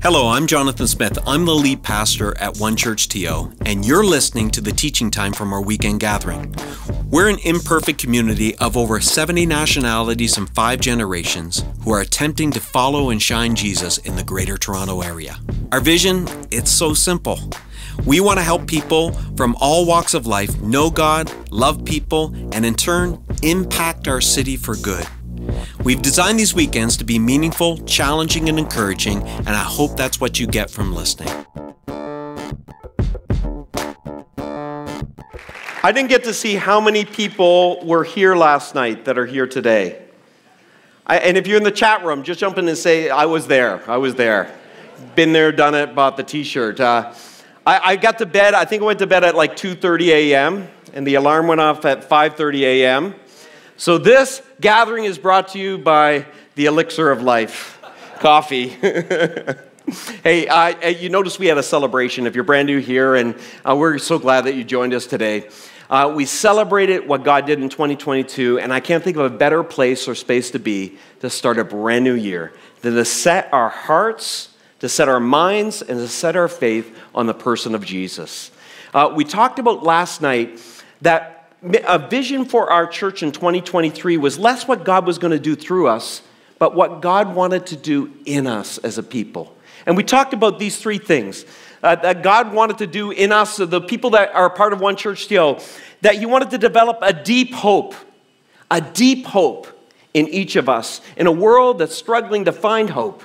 Hello, I'm Jonathan Smith. I'm the lead pastor at One Church TO, and you're listening to the teaching time from our weekend gathering. We're an imperfect community of over 70 nationalities and 5 generations who are attempting to follow and shine Jesus in the Greater Toronto Area. Our vision, it's so simple. We want to help people from all walks of life know God, love people, and in turn, impact our city for good. We've designed these weekends to be meaningful, challenging, and encouraging, and I hope that's what you get from listening. I didn't get to see how many people were here last night that are here today. And if you're in the chat room, just jump in and say, I was there. Been there, done it, bought the t-shirt. I got to bed, I think I went to bed at like 2:30 a.m., and the alarm went off at 5:30 a.m., So this gathering is brought to you by the Elixir of Life, coffee. Hey, you notice we had a celebration if you're brand new here, and we're so glad that you joined us today. We celebrated what God did in 2022, and I can't think of a better place or space to be to start a brand new year than to set our hearts, to set our minds, and to set our faith on the person of Jesus. We talked about last night that a vision for our church in 2023 was less what God was going to do through us, but what God wanted to do in us as a people. And we talked about these 3 things that God wanted to do in us, the people that are part of One Church TO, that He wanted to develop a deep hope in each of us, in a world that's struggling to find hope,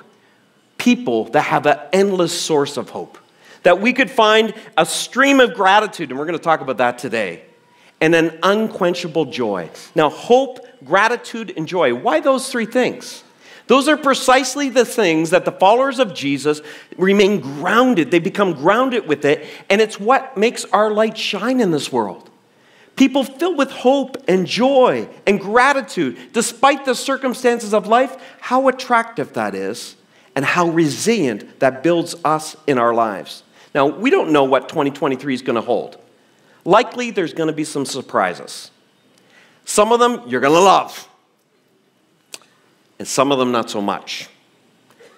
people that have an endless source of hope, that we could find a stream of gratitude, and we're going to talk about that today, and an unquenchable joy. Now, hope, gratitude, and joy. Why those 3 things? Those are precisely the things that the followers of Jesus remain grounded. They become grounded with it, and it's what makes our light shine in this world. People filled with hope and joy and gratitude, despite the circumstances of life, how attractive that is, and how resilient that builds us in our lives. Now, we don't know what 2023 is going to hold. Likely, there's going to be some surprises. Some of them you're going to love, and some of them not so much.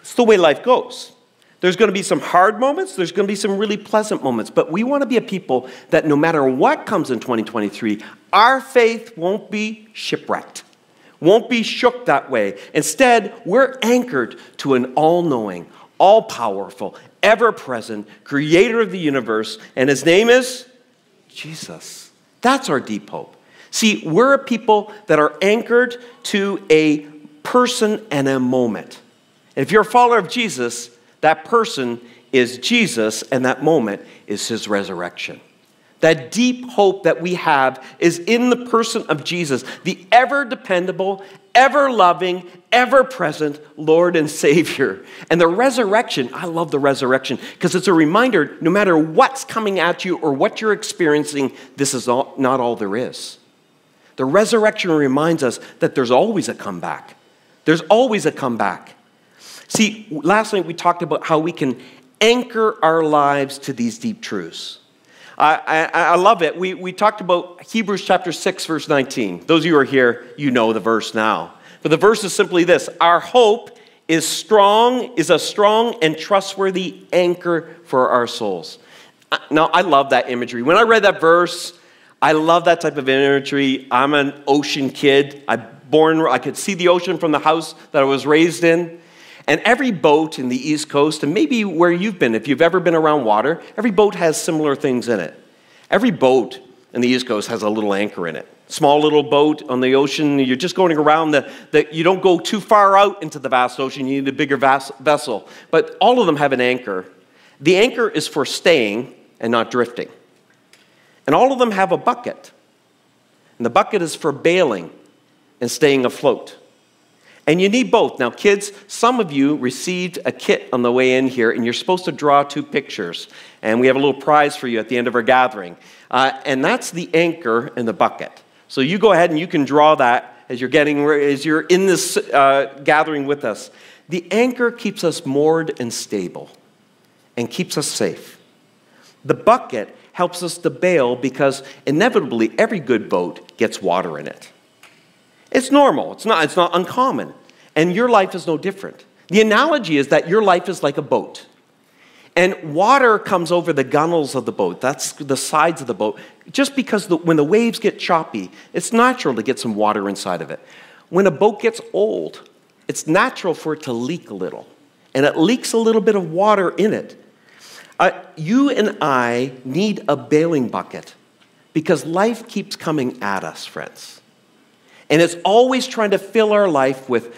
It's the way life goes. There's going to be some hard moments. There's going to be some really pleasant moments. But we want to be a people that no matter what comes in 2023, our faith won't be shipwrecked, won't be shook that way. Instead, we're anchored to an all-knowing, all-powerful, ever-present creator of the universe, and His name is Jesus. That's our deep hope. See, we're a people that are anchored to a person and a moment. And if you're a follower of Jesus, that person is Jesus, and that moment is His resurrection. That deep hope that we have is in the person of Jesus, the ever-dependable, ever-loving, ever-present Lord and Savior. And the resurrection, I love the resurrection, because it's a reminder, no matter what's coming at you or what you're experiencing, this is not all there is. The resurrection reminds us that there's always a comeback. There's always a comeback. See, last night we talked about how we can anchor our lives to these deep truths. I love it. We talked about Hebrews chapter 6, verse 19. Those of you who are here, you know the verse now. But the verse is simply this: our hope is a strong and trustworthy anchor for our souls. Now, I love that imagery. When I read that verse, I love that type of imagery. I'm an ocean kid. I could see the ocean from the house that I was raised in. And every boat in the East Coast, and maybe where you've been, if you've ever been around water, every boat has similar things in it. Every boat in the East Coast has a little anchor in it. Small little boat on the ocean, you're just going around you don't go too far out into the vast ocean, you need a bigger vessel. But all of them have an anchor. The anchor is for staying and not drifting. And all of them have a bucket. And the bucket is for bailing and staying afloat. And you need both. Now, kids, some of you received a kit on the way in here, and you're supposed to draw 2 pictures. And we have a little prize for you at the end of our gathering. And that's the anchor and the bucket. So you go ahead and you can draw that as you're in this gathering with us. The anchor keeps us moored and stable and keeps us safe. The bucket helps us to bail because inevitably every good boat gets water in it. It's normal. It's not uncommon. And your life is no different. The analogy is that your life is like a boat. And water comes over the gunnels of the boat. That's the sides of the boat. Just because when the waves get choppy, it's natural to get some water inside of it. When a boat gets old, it's natural for it to leak a little. And it leaks a little bit of water in it. You and I need a bailing bucket because life keeps coming at us, friends. And it's always trying to fill our life with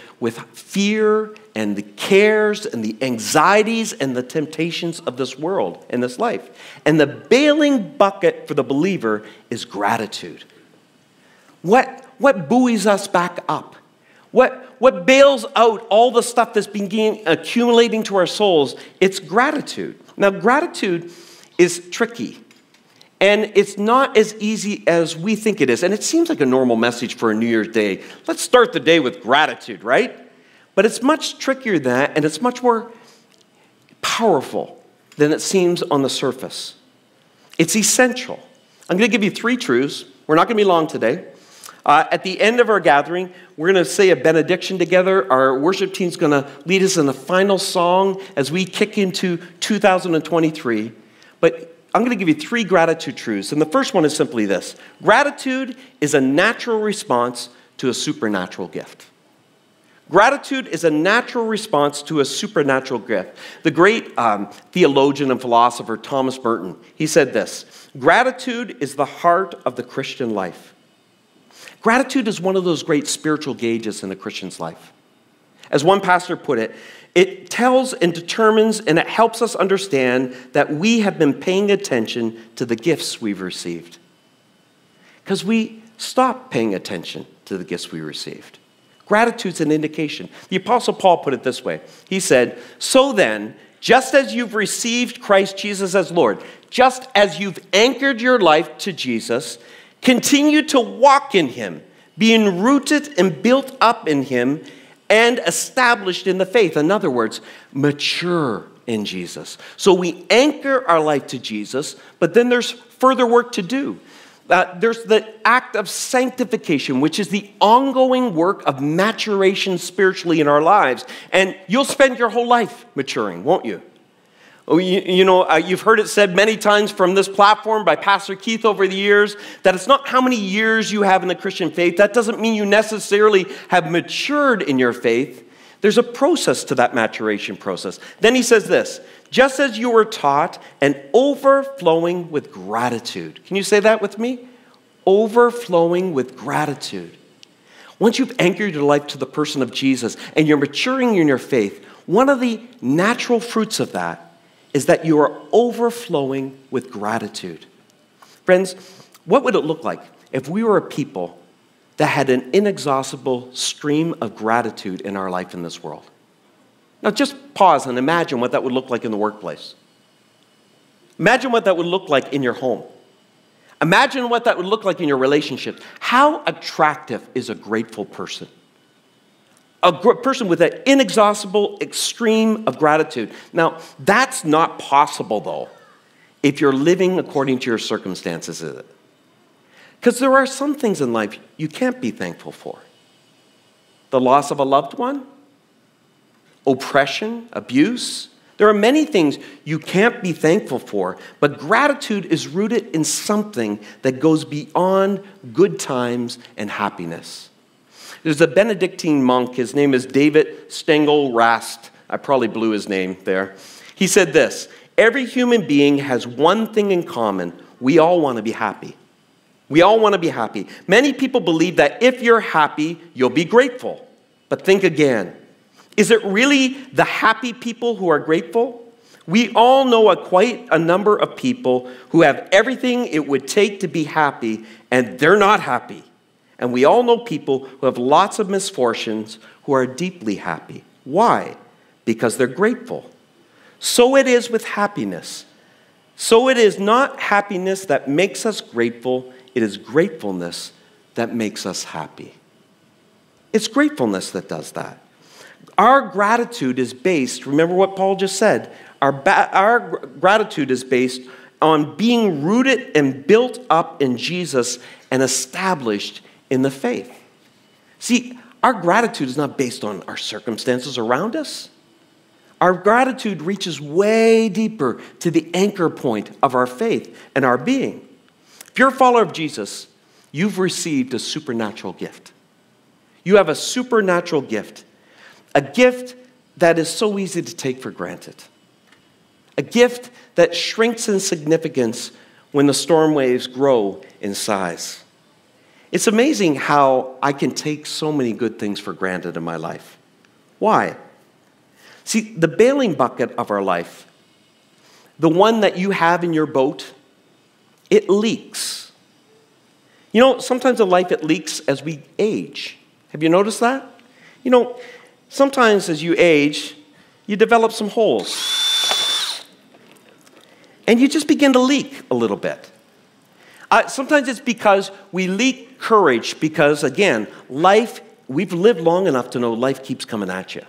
fear and the cares and the anxieties and the temptations of this world and this life. And the bailing bucket for the believer is gratitude. What buoys us back up? What bails out all the stuff that's been accumulating to our souls? It's gratitude. Now, gratitude is tricky. And it's not as easy as we think it is. And it seems like a normal message for a New Year's Day. Let's start the day with gratitude, right? But it's much trickier than that, and it's much more powerful than it seems on the surface. It's essential. I'm going to give you 3 truths. We're not going to be long today. At the end of our gathering, we're going to say a benediction together. Our worship team's going to lead us in a final song as we kick into 2023. But I'm going to give you 3 gratitude truths. And the first one is simply this. Gratitude is a natural response to a supernatural gift. Gratitude is a natural response to a supernatural gift. The great theologian and philosopher Thomas Merton, he said this, gratitude is the heart of the Christian life. Gratitude is one of those great spiritual gauges in a Christian's life. As one pastor put it, it tells and determines and it helps us understand that we have been paying attention to the gifts we've received. Because we stopped paying attention to the gifts we received. Gratitude's an indication. The Apostle Paul put it this way. He said, so then, just as you've received Christ Jesus as Lord, just as you've anchored your life to Jesus, continue to walk in him, being rooted and built up in him and established in the faith. In other words, mature in Jesus. So we anchor our life to Jesus, but then there's further work to do. There's the act of sanctification, which is the ongoing work of maturation spiritually in our lives. And you'll spend your whole life maturing, won't you? You've heard it said many times from this platform by Pastor Keith over the years that it's not how many years you have in the Christian faith. That doesn't mean you necessarily have matured in your faith. There's a process to that maturation process. Then he says this, just as you were taught and overflowing with gratitude. Can you say that with me? Overflowing with gratitude. Once you've anchored your life to the person of Jesus and you're maturing in your faith, one of the natural fruits of that is that you are overflowing with gratitude. Friends, what would it look like if we were a people that had an inexhaustible stream of gratitude in our life in this world? Now just pause and imagine what that would look like in the workplace. Imagine what that would look like in your home. Imagine what that would look like in your relationships. How attractive is a grateful person? A person with an inexhaustible extreme of gratitude. Now, that's not possible, though, if you're living according to your circumstances, is it? Because there are some things in life you can't be thankful for. The loss of a loved one, oppression, abuse. There are many things you can't be thankful for, but gratitude is rooted in something that goes beyond good times and happiness. There's a Benedictine monk, his name is David Stengel Rast. I probably blew his name there. He said this, every human being has one thing in common. We all want to be happy. We all want to be happy. Many people believe that if you're happy, you'll be grateful. But think again. Is it really the happy people who are grateful? We all know quite a number of people who have everything it would take to be happy, and they're not happy. And we all know people who have lots of misfortunes who are deeply happy. Why? Because they're grateful. So it is with happiness. So it is not happiness that makes us grateful. It is gratefulness that makes us happy. It's gratefulness that does that. Our gratitude is based, remember what Paul just said, our gratitude is based on being rooted and built up in Jesus and established in the faith. See, our gratitude is not based on our circumstances around us. Our gratitude reaches way deeper to the anchor point of our faith and our being. If you're a follower of Jesus, you've received a supernatural gift. You have a supernatural gift, a gift that is so easy to take for granted, a gift that shrinks in significance when the storm waves grow in size. It's amazing how I can take so many good things for granted in my life. Why? See, the bailing bucket of our life, the one that you have in your boat, it leaks. You know, sometimes in life it leaks as we age. Have you noticed that? You know, sometimes as you age, you develop some holes. And you just begin to leak a little bit. Sometimes it's because we leak courage because, again, life, we've lived long enough to know life keeps coming at you.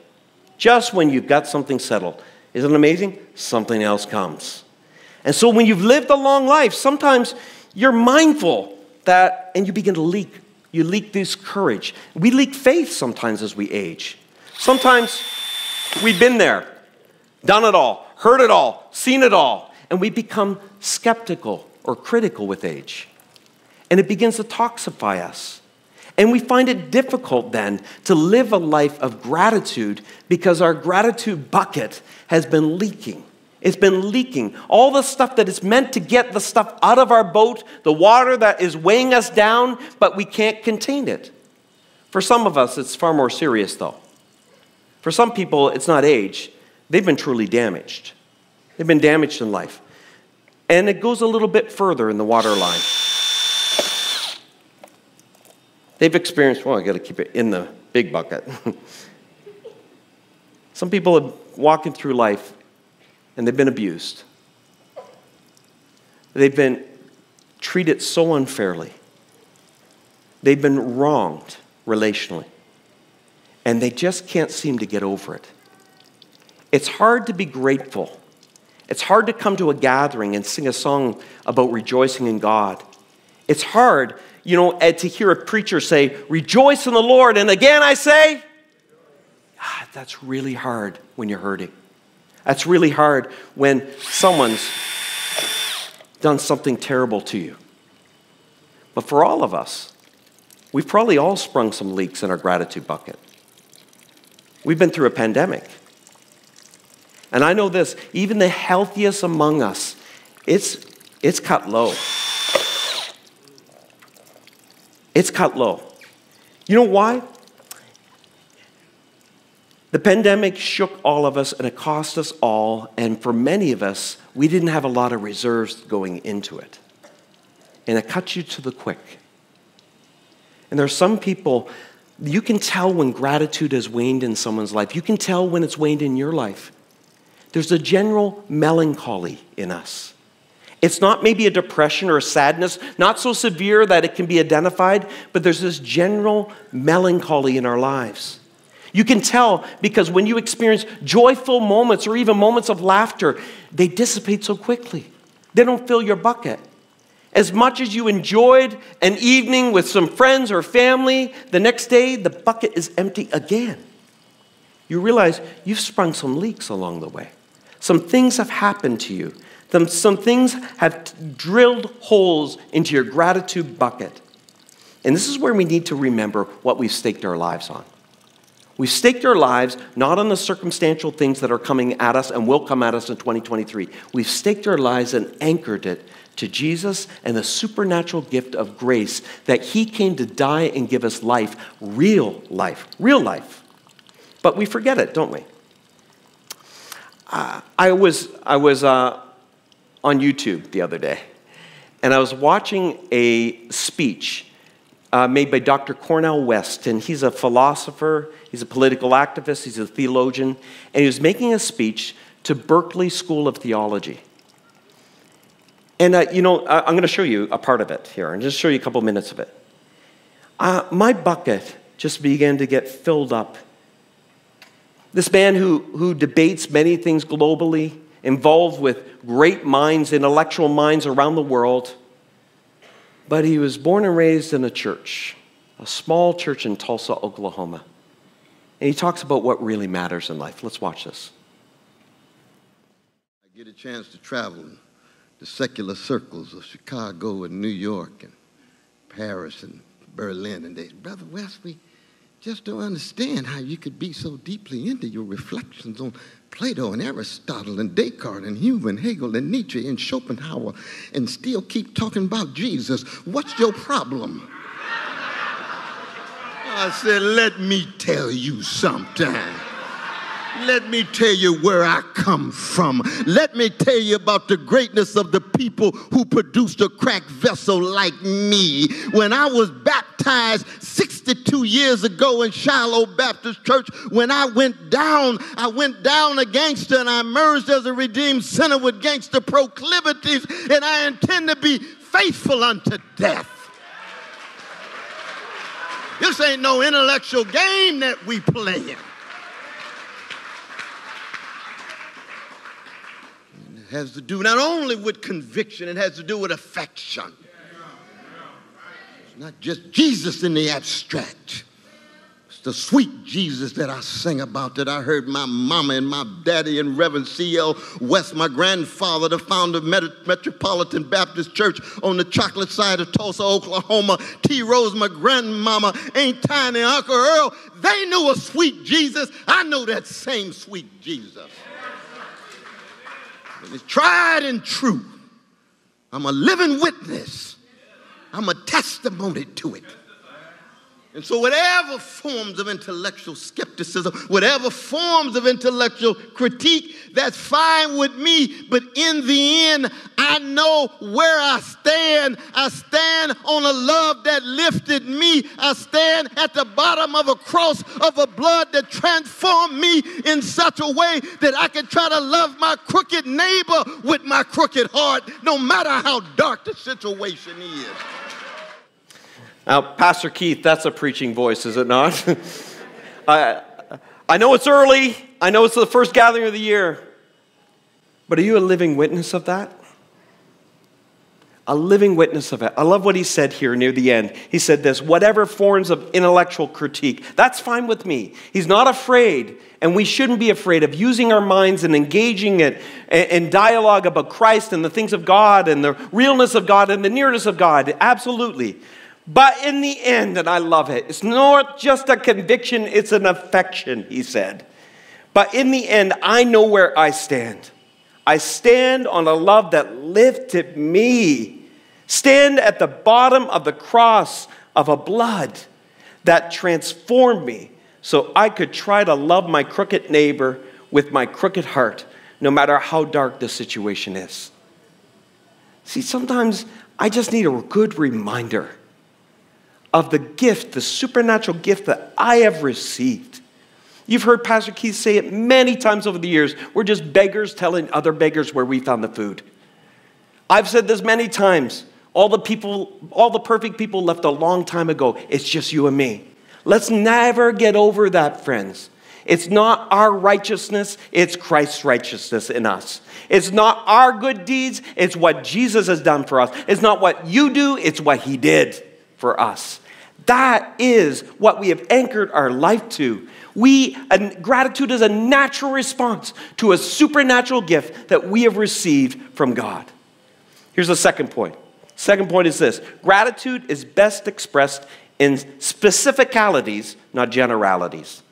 Just when you've got something settled. Isn't it amazing? Something else comes. And so when you've lived a long life, sometimes you're mindful that, and you begin to leak. You leak this courage. We leak faith sometimes as we age. Sometimes we've been there, done it all, heard it all, seen it all, and we become skeptical or critical with age. And it begins to toxify us. And we find it difficult then to live a life of gratitude because our gratitude bucket has been leaking. It's been leaking. All the stuff that is meant to get the stuff out of our boat, the water that is weighing us down, but we can't contain it. For some of us, it's far more serious though. For some people, it's not age. They've been truly damaged. They've been damaged in life. And it goes a little bit further in the waterline. They've experienced, well, I got to keep it in the big bucket. Some people are walking through life and they've been abused. They've been treated so unfairly. They've been wronged relationally. And they just can't seem to get over it. It's hard to be grateful. It's hard to come to a gathering and sing a song about rejoicing in God. It's hard, you know, to hear a preacher say, rejoice in the Lord, and again I say, that's really hard when you're hurting. That's really hard when someone's done something terrible to you. But for all of us, we've probably all sprung some leaks in our gratitude bucket. We've been through a pandemic. And I know this, even the healthiest among us, it's cut low. It's cut low. You know why? The pandemic shook all of us and it cost us all. And for many of us, we didn't have a lot of reserves going into it. And it cut you to the quick. And there are some people, you can tell when gratitude has waned in someone's life. You can tell when it's waned in your life. There's a general melancholy in us. It's not maybe a depression or a sadness, not so severe that it can be identified, but there's this general melancholy in our lives. You can tell because when you experience joyful moments or even moments of laughter, they dissipate so quickly. They don't fill your bucket. As much as you enjoyed an evening with some friends or family, the next day the bucket is empty again. You realize you've sprung some leaks along the way. Some things have happened to you. Some things have drilled holes into your gratitude bucket. And this is where we need to remember what we've staked our lives on. We've staked our lives not on the circumstantial things that are coming at us and will come at us in 2023. We've staked our lives and anchored it to Jesus and the supernatural gift of grace that He came to die and give us life, real life, real life. But we forget it, don't we? I was on YouTube the other day, and I was watching a speech made by Dr. Cornel West, and he's a philosopher, he's a political activist, he's a theologian, and he was making a speech to Berkeley School of Theology. And, I'm going to show you a part of it here, and just show you a couple minutes of it. My bucket just began to get filled up. This man who debates many things globally, involved with great minds, intellectual minds around the world, but he was born and raised in a church, a small church in Tulsa, Oklahoma. And he talks about what really matters in life. Let's watch this. get a chance to travel in the secular circles of Chicago and New York and Paris and Berlin, and they, Brother West, we just don't understand how you could be so deeply into your reflections on Plato and Aristotle and Descartes and Hume and Hegel and Nietzsche and Schopenhauer and still keep talking about Jesus. What's your problem? I said, let me tell you something. Let me tell you where I come from. Let me tell you about the greatness of the people who produced a cracked vessel like me. When I was baptized 62 years ago in Shiloh Baptist Church, when I went down a gangster, and I emerged as a redeemed sinner with gangster proclivities, and I intend to be faithful unto death. This ain't no intellectual game that we playing. It has to do not only with conviction, it has to do with affection. It's not just Jesus in the abstract. It's the sweet Jesus that I sing about, that I heard my mama and my daddy and Reverend C.L. West, my grandfather, the founder of Metropolitan Baptist Church on the chocolate side of Tulsa, Oklahoma, T. Rose, my grandmama, Aunt Tiny, Uncle Earl. They knew a sweet Jesus. I know that same sweet Jesus. And it's tried and true. I'm a living witness. I'm a testimony to it. And so whatever forms of intellectual skepticism, whatever forms of intellectual critique, that's fine with me. But in the end, I know where I stand. I stand on a love that lifted me. I stand at the bottom of a cross of a blood that transformed me in such a way that I can try to love my crooked neighbor with my crooked heart, no matter how dark the situation is. Now, Pastor Keith, that's a preaching voice, is it not? I know it's early. I know it's the first gathering of the year. But are you a living witness of that? A living witness of it. I love what he said here near the end. He said this, whatever forms of intellectual critique, that's fine with me. He's not afraid, and we shouldn't be afraid of using our minds and engaging it in dialogue about Christ and the things of God and the realness of God and the nearness of God. Absolutely. But in the end, and I love it, it's not just a conviction, it's an affection, he said. But in the end, I know where I stand. I stand on a love that lifted me. Stand at the bottom of the cross of a blood that transformed me so I could try to love my crooked neighbor with my crooked heart, no matter how dark the situation is. See, sometimes I just need a good reminder of the gift, the supernatural gift that I have received. You've heard Pastor Keith say it many times over the years. We're just beggars telling other beggars where we found the food. I've said this many times. All the perfect people left a long time ago. It's just you and me. Let's never get over that, friends. It's not our righteousness, it's Christ's righteousness in us. It's not our good deeds, it's what Jesus has done for us. It's not what you do, it's what he did for us. That is what we have anchored our life to. Gratitude is a natural response to a supernatural gift that we have received from God. Here's the second point. Second point is this. Gratitude is best expressed in specificalities, not generalities.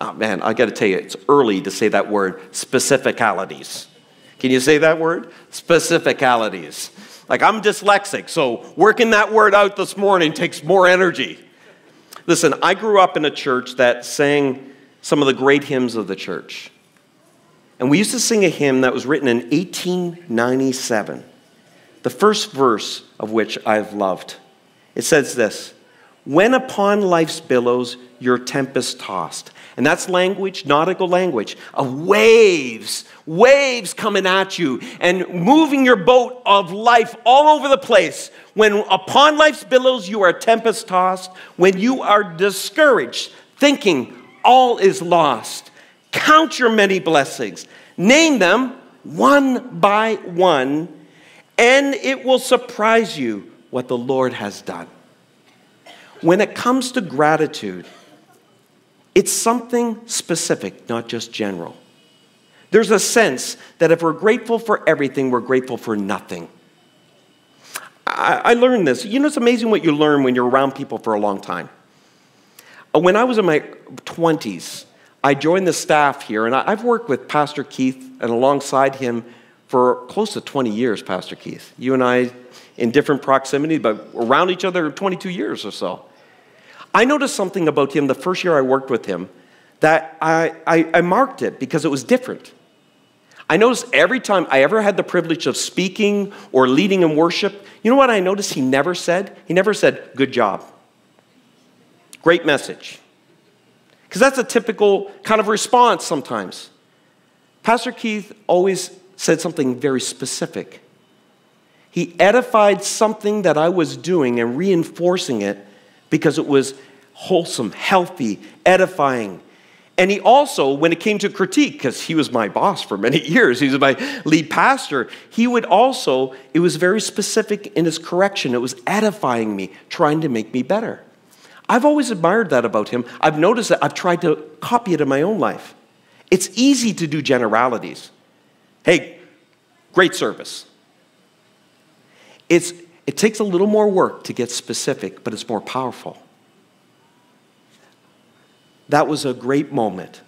Oh man, I got to tell you, it's early to say that word, specificalities. Can you say that word? Specificalities. Like, I'm dyslexic, so working that word out this morning takes more energy. Listen, I grew up in a church that sang some of the great hymns of the church. And we used to sing a hymn that was written in 1897, the first verse of which I've loved. It says this, when upon life's billows your tempest tossed. And that's language, nautical language, of waves coming at you and moving your boat of life all over the place. When upon life's billows you are tempest tossed, when you are discouraged, thinking all is lost, count your many blessings, name them one by one, and it will surprise you what the Lord has done. When it comes to gratitude, it's something specific, not just general. There's a sense that if we're grateful for everything, we're grateful for nothing. I learned this. You know, it's amazing what you learn when you're around people for a long time. When I was in my 20s, I joined the staff here, and I've worked with Pastor Keith and alongside him for close to 20 years, Pastor Keith. You and I in different proximity, but around each other 22 years or so. I noticed something about him the first year I worked with him that I marked it because it was different. I noticed every time I ever had the privilege of speaking or leading in worship, you know what I noticed he never said? He never said, good job. Great message. Because that's a typical kind of response sometimes. Pastor Keith always said something very specific. He edified something that I was doing and reinforcing it because it was wholesome, healthy, edifying. And he also, when it came to critique, because he was my boss for many years, he was my lead pastor, he would also, it was very specific in his correction. It was edifying me, trying to make me better. I've always admired that about him. I've noticed that I've tried to copy it in my own life. It's easy to do generalities. Hey, great service. It takes a little more work to get specific, but it's more powerful. That was a great moment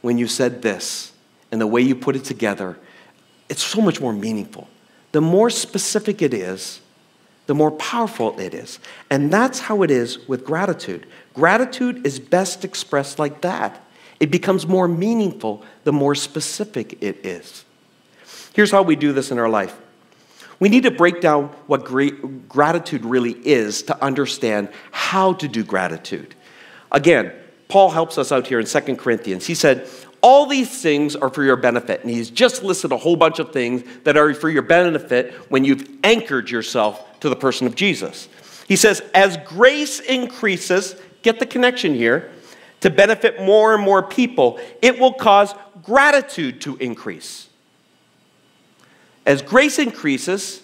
when you said this, and the way you put it together, it's so much more meaningful. The more specific it is, the more powerful it is. And that's how it is with gratitude. Gratitude is best expressed like that. It becomes more meaningful the more specific it is. Here's how we do this in our life. We need to break down what gratitude really is to understand how to do gratitude. Again, Paul helps us out here in 2 Corinthians. He said, all these things are for your benefit. And he's just listed a whole bunch of things that are for your benefit when you've anchored yourself to the person of Jesus. He says, as grace increases, get the connection here, to benefit more and more people, it will cause gratitude to increase. As grace increases,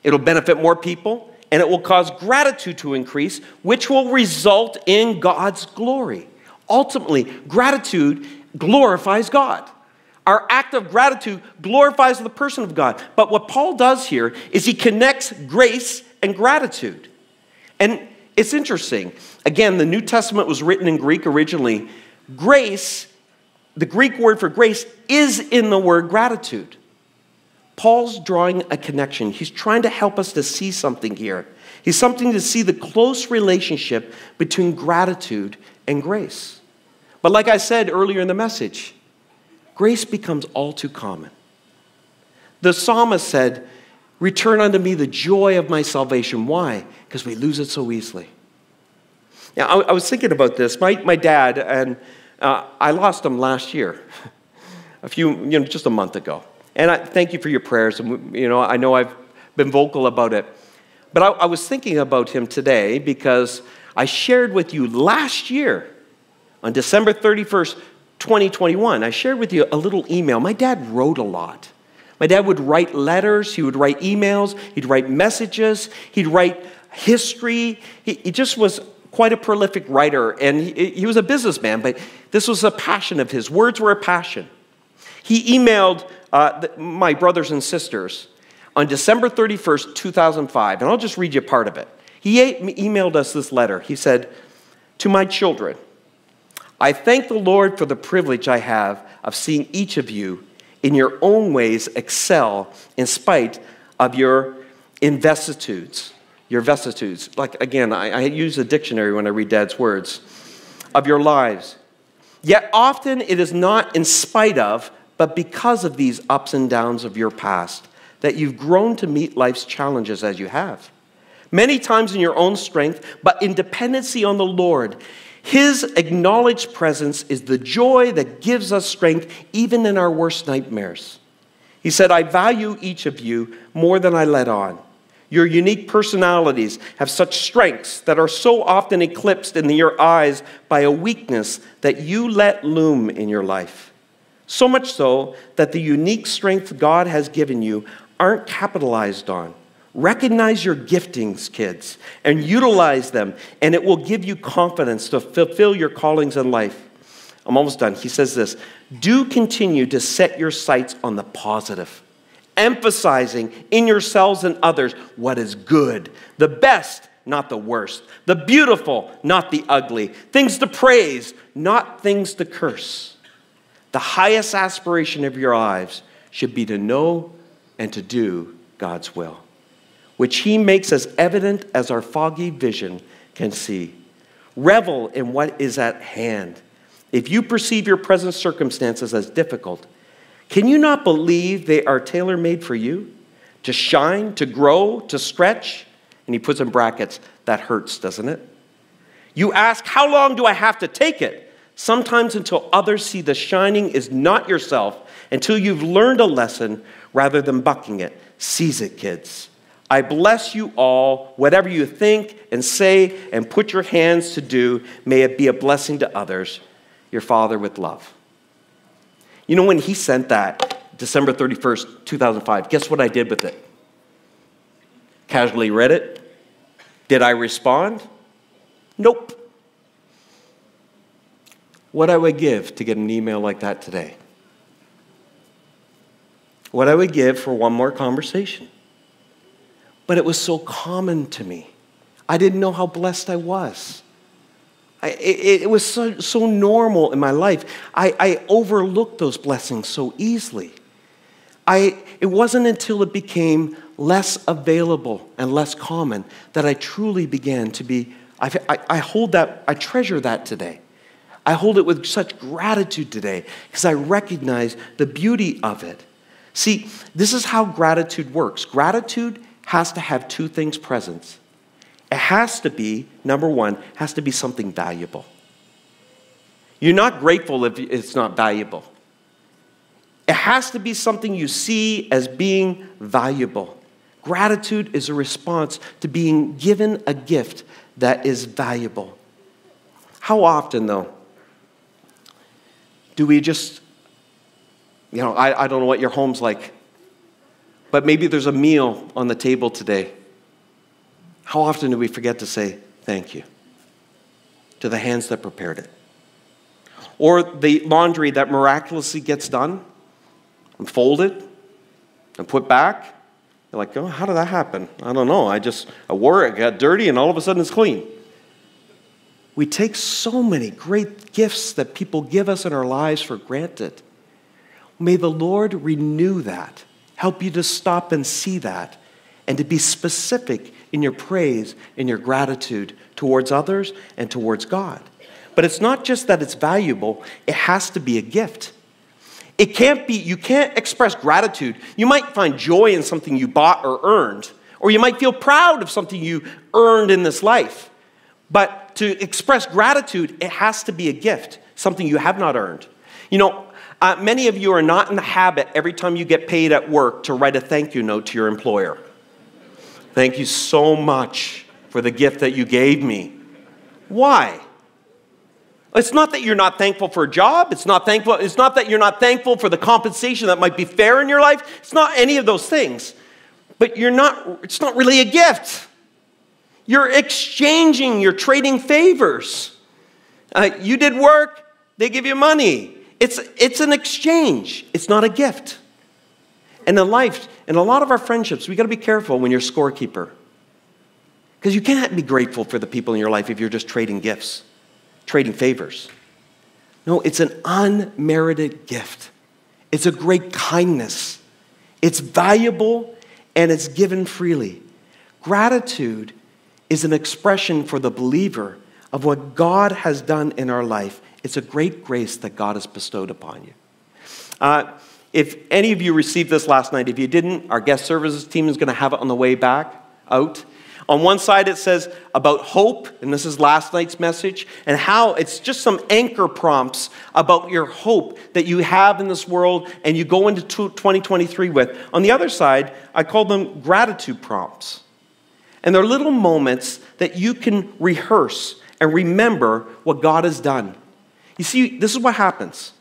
it'll benefit more people, and it will cause gratitude to increase, which will result in God's glory. Ultimately, gratitude glorifies God. Our act of gratitude glorifies the person of God. But what Paul does here is he connects grace and gratitude. And it's interesting. Again, the New Testament was written in Greek originally. Grace, the Greek word for grace, is in the word gratitude. Paul's drawing a connection. He's trying to help us to see something here. He's something to see the close relationship between gratitude and grace. But like I said earlier in the message, grace becomes all too common. The psalmist said, return unto me the joy of my salvation. Why? Because we lose it so easily. Now, I was thinking about this. My dad, and I lost him last year, just a month ago. And I thank you for your prayers. And, I know I've been vocal about it. But I was thinking about him today because I shared with you last year, on December 31st, 2021, I shared with you a little email. My dad wrote a lot. My dad would write letters. He would write emails. He'd write messages. He'd write history. He just was quite a prolific writer. And he was a businessman, but this was a passion of his. Words were a passion. He emailed my brothers and sisters on December 31st, 2005, and I'll just read you part of it. He emailed us this letter. He said, to my children, I thank the Lord for the privilege I have of seeing each of you in your own ways excel in spite of your vicissitudes. Your vicissitudes. Like, again, I use a dictionary when I read Dad's words. Of your lives. Yet often it is not in spite of, but because of these ups and downs of your past, that you've grown to meet life's challenges as you have. Many times in your own strength, but in dependency on the Lord. His acknowledged presence is the joy that gives us strength even in our worst nightmares. He said, I value each of you more than I let on. Your unique personalities have such strengths that are so often eclipsed in your eyes by a weakness that you let loom in your life. So much so that the unique strength God has given you aren't capitalized on. Recognize your giftings, kids, and utilize them, and it will give you confidence to fulfill your callings in life. I'm almost done. He says this, do continue to set your sights on the positive, emphasizing in yourselves and others what is good, the best, not the worst, the beautiful, not the ugly, things to praise, not things to curse. The highest aspiration of your lives should be to know and to do God's will, which he makes as evident as our foggy vision can see. Revel in what is at hand. If you perceive your present circumstances as difficult, can you not believe they are tailor-made for you? To shine, to grow, to stretch? And he puts in brackets, that hurts, doesn't it? You ask, how long do I have to take it? Sometimes until others see the shining is not yourself, until you've learned a lesson rather than bucking it. Seize it, kids. I bless you all. Whatever you think and say and put your hands to do, may it be a blessing to others. Your Father with love. You know, when he sent that, December 31st, 2005, guess what I did with it? Casually read it. Did I respond? Nope. What I would give to get an email like that today. What I would give for one more conversation. But it was so common to me. I didn't know how blessed I was. It was so normal in my life. I overlooked those blessings so easily. It wasn't until it became less available and less common that I truly began to be, I hold that, I treasure that today. I hold it with such gratitude today because I recognize the beauty of it. See, this is how gratitude works. Gratitude has to have two things present. It has to be, number one, has to be something valuable. You're not grateful if it's not valuable. It has to be something you see as being valuable. Gratitude is a response to being given a gift that is valuable. How often, though, do we just, I don't know what your home's like, but maybe there's a meal on the table today. How often do we forget to say thank you to the hands that prepared it? Or the laundry that miraculously gets done and folded and put back. You're like, oh, how did that happen? I don't know. I wore it, got dirty, and all of a sudden it's clean. We take so many great gifts that people give us in our lives for granted. May the Lord renew that, help you to stop and see that, and to be specific in your praise, in your gratitude towards others and towards God. But it's not just that it's valuable, it has to be a gift. It can't be, you can't express gratitude. You might find joy in something you bought or earned, or you might feel proud of something you earned in this life. But to express gratitude, it has to be a gift, something you have not earned. Many of you are not in the habit every time you get paid at work to write a thank you note to your employer. Thank you so much for the gift that you gave me. Why? It's not that you're not thankful for a job. It's not that you're not thankful for the compensation that might be fair in your life. It's not any of those things. But it's not really a gift. You're exchanging, you're trading favors. You did work, they give you money. It's an exchange. It's not a gift. And in life, in a lot of our friendships, we got to be careful when you're a scorekeeper. Because you can't be grateful for the people in your life if you're just trading gifts, trading favors. No, it's an unmerited gift. It's a great kindness. It's valuable and it's given freely. Gratitude is an expression for the believer of what God has done in our life. It's a great grace that God has bestowed upon you. If any of you received this last night, if you didn't, our guest services team is going to have it on the way back out. On one side it says about hope, and this is last night's message, and how it's just some anchor prompts about your hope that you have in this world and you go into 2023 with. On the other side, I call them gratitude prompts. And they're little moments that you can rehearse and remember what God has done. You see, this is what happens.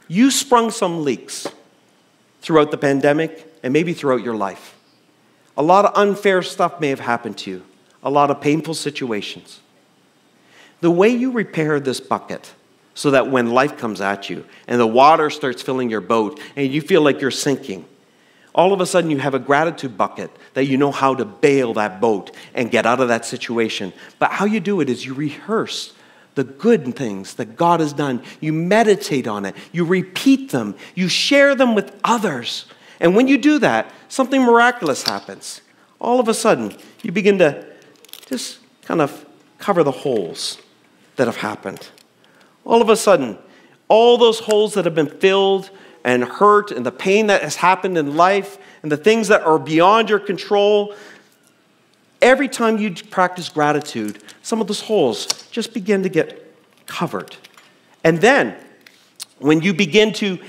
You sprung some leaks throughout the pandemic and maybe throughout your life. A lot of unfair stuff may have happened to you. A lot of painful situations. The way you repair this bucket, so that when life comes at you and the water starts filling your boat and you feel like you're sinking, all of a sudden you have a gratitude bucket that you know how to bail that boat and get out of that situation. But how you do it is you rehearse the good things that God has done. You meditate on it. You repeat them. You share them with others. And when you do that, something miraculous happens. All of a sudden, you begin to just kind of cover the holes that have happened. All of a sudden, all those holes that have been filled and hurt and the pain that has happened in life and the things that are beyond your control, every time you practice gratitude, some of those holes just begin to get covered. And then, when you begin to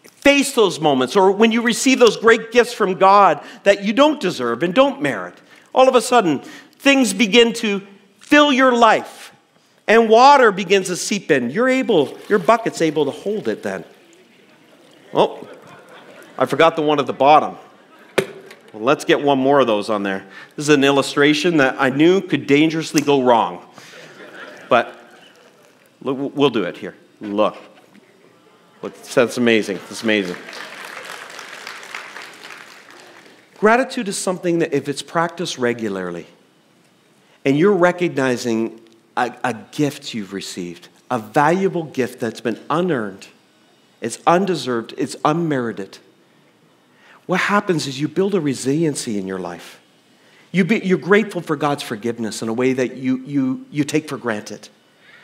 face those moments, or when you receive those great gifts from God that you don't deserve and don't merit, all of a sudden, things begin to fill your life, and water begins to seep in. Your bucket's able to hold it then. Oh, I forgot the one at the bottom. Well, let's get one more of those on there. This is an illustration that I knew could dangerously go wrong. But look, we'll do it here. Look, that's amazing. It's amazing. Gratitude is something that if it's practiced regularly, and you're recognizing a gift you've received, a valuable gift that's been unearned, it's undeserved, it's unmerited, what happens is you build a resiliency in your life. You're grateful for God's forgiveness in a way that you take for granted.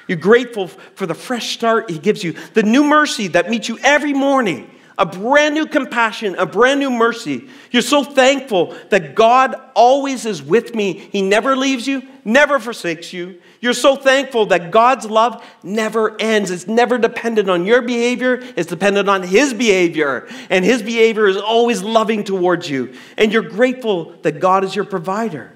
You're grateful for the fresh start He gives you, the new mercy that meets you every morning, a brand new compassion, a brand new mercy. You're so thankful that God always is with me. He never leaves you, never forsakes you. You're so thankful that God's love never ends. It's never dependent on your behavior. It's dependent on His behavior. And His behavior is always loving towards you. And you're grateful that God is your provider.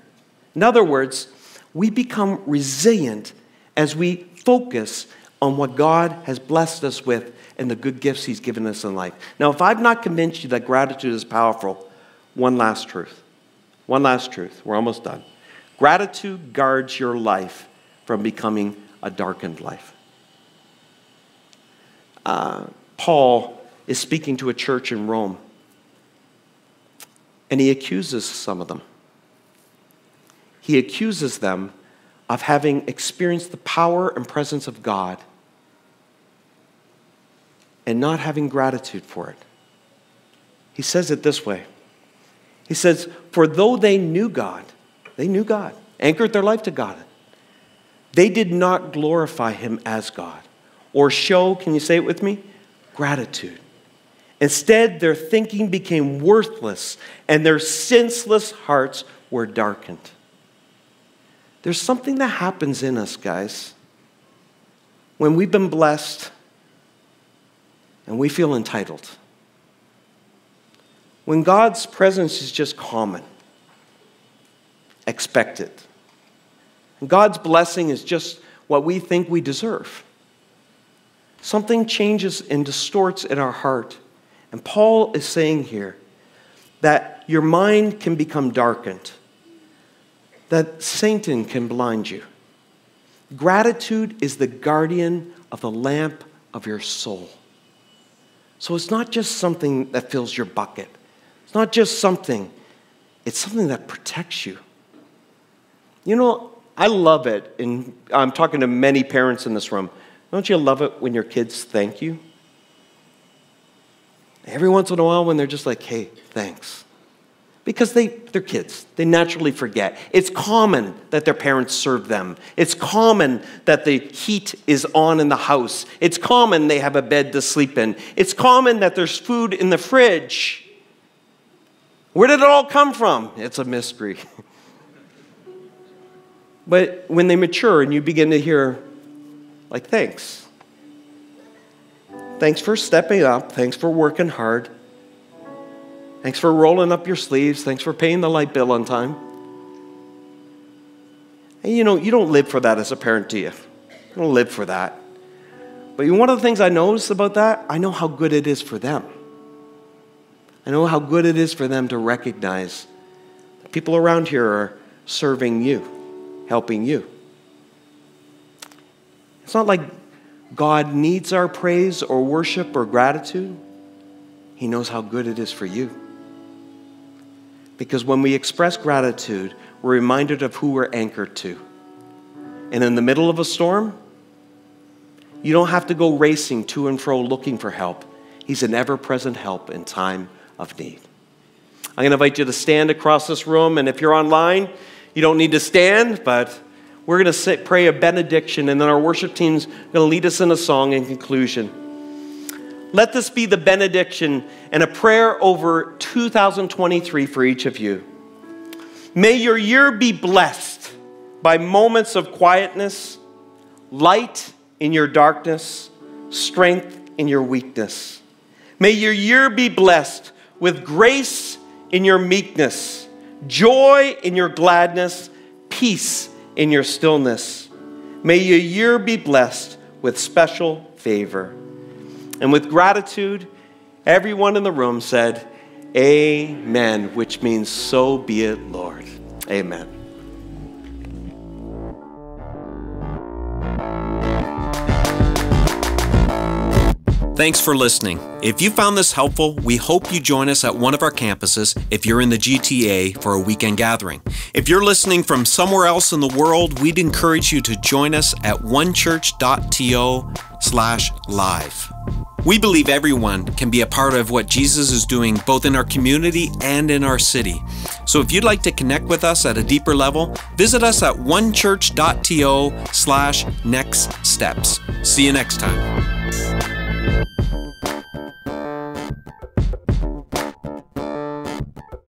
In other words, we become resilient as we focus on what God has blessed us with and the good gifts He's given us in life. Now, if I've not convinced you that gratitude is powerful, one last truth. One last truth. We're almost done. Gratitude guards your life from becoming a darkened life. Paul is speaking to a church in Rome, and he accuses some of them. He accuses them of having experienced the power and presence of God and not having gratitude for it. He says it this way. He says, for though they knew God, anchored their life to God, they did not glorify Him as God or show, can you say it with me? Gratitude. Instead, their thinking became worthless and their senseless hearts were darkened. There's something that happens in us, guys, when we've been blessed and we feel entitled. When God's presence is just common, expected. And God's blessing is just what we think we deserve. Something changes and distorts in our heart. And Paul is saying here that your mind can become darkened, that Satan can blind you. Gratitude is the guardian of the lamp of your soul. So it's not just something that fills your bucket. It's not just something, it's something that protects you. You know, I love it, and I'm talking to many parents in this room. Don't you love it when your kids thank you? Every once in a while when they're just like, hey, thanks. Because they're kids. They naturally forget. It's common that their parents serve them. It's common that the heat is on in the house. It's common they have a bed to sleep in. It's common that there's food in the fridge. Where did it all come from? It's a mystery. But when they mature and you begin to hear, like, thanks. Thanks for stepping up. Thanks for working hard. Thanks for rolling up your sleeves. Thanks for paying the light bill on time. And you know, you don't live for that as a parent, do you? You don't live for that. But one of the things I notice about that, I know how good it is for them. I know how good it is for them to recognize that people around here are serving you, helping you. It's not like God needs our praise or worship or gratitude, He knows how good it is for you. Because when we express gratitude, we're reminded of who we're anchored to. And in the middle of a storm, you don't have to go racing to and fro looking for help. He's an ever-present help in time of need. I'm going to invite you to stand across this room, and if you're online, you don't need to stand, but we're going to pray a benediction, and then our worship team's going to lead us in a song in conclusion. Let this be the benediction and a prayer over 2023 for each of you. May your year be blessed by moments of quietness, light in your darkness, strength in your weakness. May your year be blessed with grace in your meekness, joy in your gladness, peace in your stillness. May your year be blessed with special favor. And with gratitude, everyone in the room said, Amen, which means so be it, Lord. Amen. Thanks for listening. If you found this helpful, we hope you join us at one of our campuses if you're in the GTA for a weekend gathering. If you're listening from somewhere else in the world, we'd encourage you to join us at onechurch.to/live. We believe everyone can be a part of what Jesus is doing both in our community and in our city. So if you'd like to connect with us at a deeper level, visit us at onechurch.to/nextsteps. See you next time.